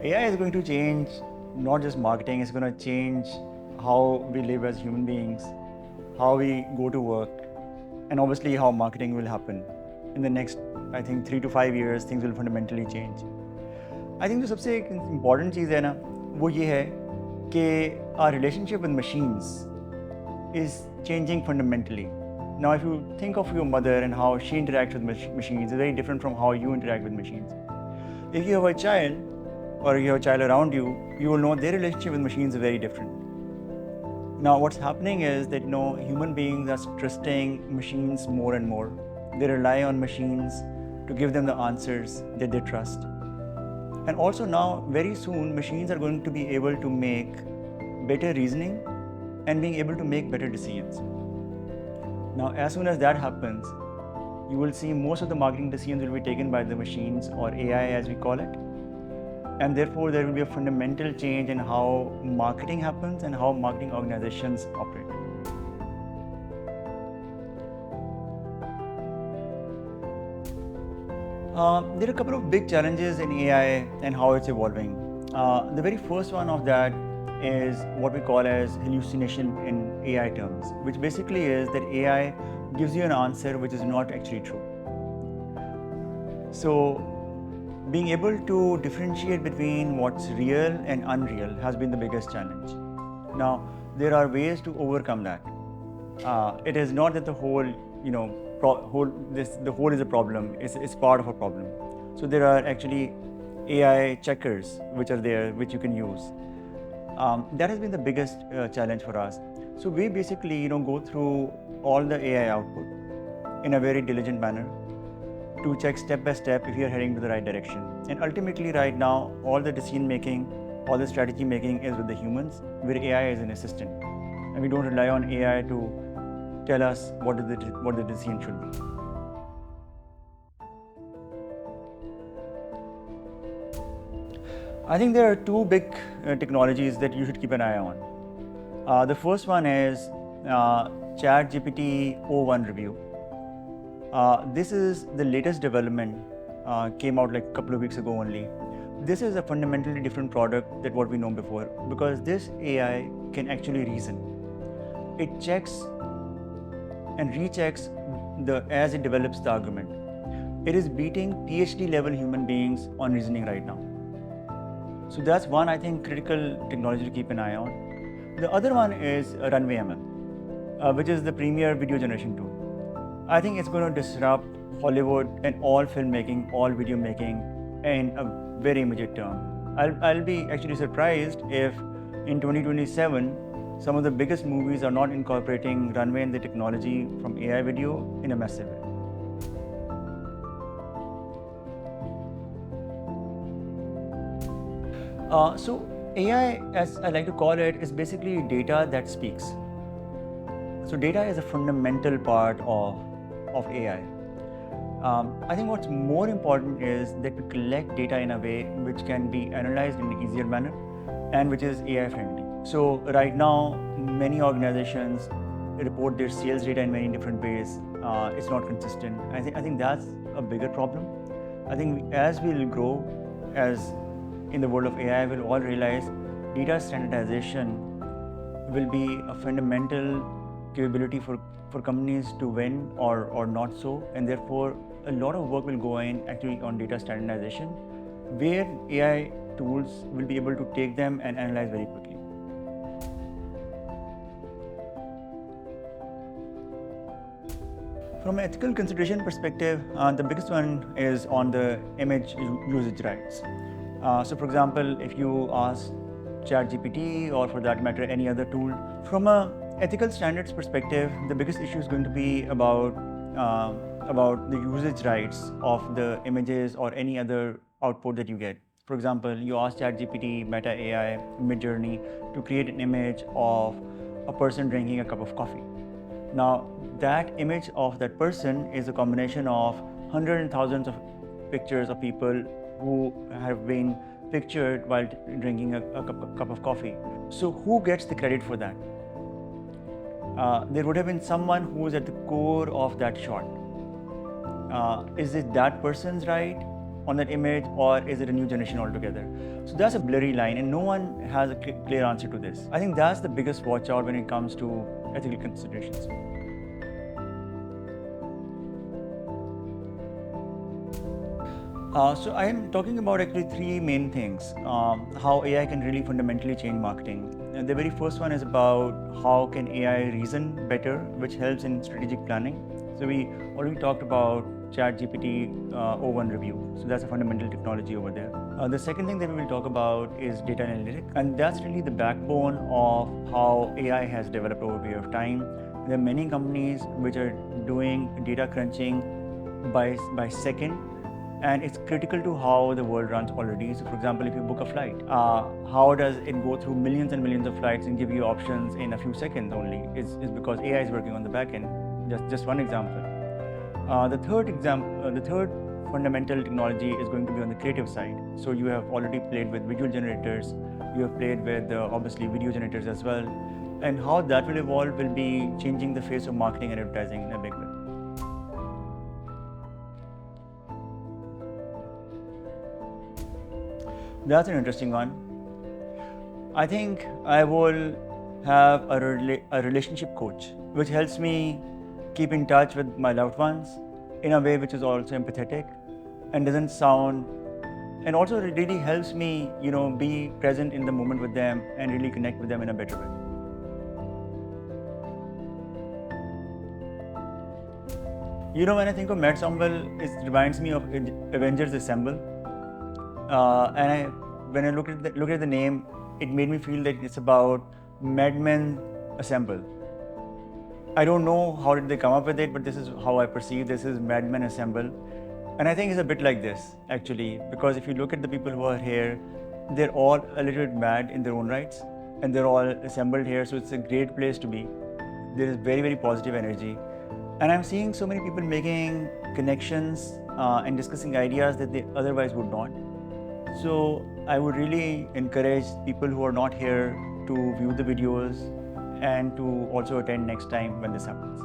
AI is going to change not just marketing, it's going to change how we live as human beings, how we go to work, and obviously how marketing will happen. In the next, I think, 3 to 5 years, things will fundamentally change. I think जो सबसे एक important चीज़ है ना, वो ये है कि our relationship with machines is changing fundamentally. Now, if you think of your mother and how she interacts with machines, it's very different from how you interact with machines. If you have a child, or you have a child around you, you will know their relationship with machines is very different. Now, what's happening is that human beings are trusting machines more and more. They rely on machines to give them the answers that they trust. And also now, very soon, machines are going to be able to make better reasoning and being able to make better decisions. Now, as soon as that happens, you will see most of the marketing decisions will be taken by the machines, or AI as we call it. And therefore, there will be a fundamental change in how marketing happens and how marketing organizations operate. There are a couple of big challenges in AI and how it's evolving. The very first one of that is what we call as hallucination in AI terms, which basically is that AI gives you an answer which is not actually true. So, being able to differentiate between what's real and unreal has been the biggest challenge. Now, there are ways to overcome that. It is not that the whole, the whole is a problem. It's part of a problem. So there are actually AI checkers which are there, which you can use. That has been the biggest challenge for us. So we basically, go through all the AI output in a very diligent manner to check step by step if you are heading to the right direction. And ultimately, right now, all the decision making, all the strategy making is with the humans, where AI is an assistant, and we don't rely on AI to tell us what the decision should be. I think there are two big technologies that you should keep an eye on. The first one is ChatGPT o1 review. This is the latest development, came out like a couple of weeks ago only. This is a fundamentally different product than what we know before, because this AI can actually reason. It checks and rechecks as it develops the argument. It is beating PhD level human beings on reasoning right now. So that's one, I think, critical technology to keep an eye on. The other one is Runway ML, which is the premier video generation tool. I think it's going to disrupt Hollywood and all filmmaking, all video making in a very immediate term. I'll be actually surprised if in 2027, some of the biggest movies are not incorporating Runway and the technology from AI video in a massive way. So AI, as I like to call it, is basically data that speaks. So data is a fundamental part of AI. I think what's more important is that we collect data in a way which can be analyzed in an easier manner and which is AI friendly. So right now, many organizations report their sales data in many different ways. It's not consistent. I think that's a bigger problem. I think as we'll grow, as in the world of AI, we'll all realize data standardization will be a fundamental capability for companies to win or not so, and therefore a lot of work will go in actually on data standardization, where AI tools will be able to take them and analyze very quickly. From an ethical consideration perspective, the biggest one is on the image usage rights. So for example, if you ask ChatGPT, or for that matter any other tool, from a ethical standards perspective, the biggest issue is going to be about the usage rights of the images or any other output that you get. For example, you ask ChatGPT, Meta AI, Midjourney to create an image of a person drinking a cup of coffee. Now, that image of that person is a combination of hundreds and thousands of pictures of people who have been pictured while drinking a cup of coffee. So who gets the credit for that? There would have been someone who is at the core of that shot. Is it that person's right on that image, or is it a new generation altogether? So that's a blurry line, and no one has a clear answer to this. I think that's the biggest watch out when it comes to ethical considerations. So I am talking about actually three main things, how AI can really fundamentally change marketing. And the very first one is about how can AI reason better, which helps in strategic planning. So we already talked about ChatGPT O1 review. So that's a fundamental technology over there. The second thing that we will talk about is data analytics, and that's really the backbone of how AI has developed over a period of time. There are many companies which are doing data crunching by second, and it's critical to how the world runs already. So for example, if you book a flight, how does it go through millions and millions of flights and give you options in a few seconds only? Is because AI is working on the back end. Just one example. The third fundamental technology is going to be on the creative side. So you have already played with visual generators, you have played with obviously video generators as well, and how that will evolve will be changing the face of marketing and advertising in a big way. That's an interesting one. I think I will have a relationship coach, which helps me keep in touch with my loved ones in a way which is also empathetic and doesn't sound, and also it really helps me, be present in the moment with them and really connect with them in a better way. When I think of MADsemble, it reminds me of Avengers Assemble. And when I look at the name, it made me feel that it's about madmen assemble. I don't know how did they come up with it, but this is how I perceive this is madmen assemble. And I think it's a bit like this, actually, because if you look at the people who are here, they're all a little bit mad in their own rights, and they're all assembled here, so it's a great place to be. There is very, very positive energy. And I'm seeing so many people making connections and discussing ideas that they otherwise would not. So I would really encourage people who are not here to view the videos and to also attend next time when this happens.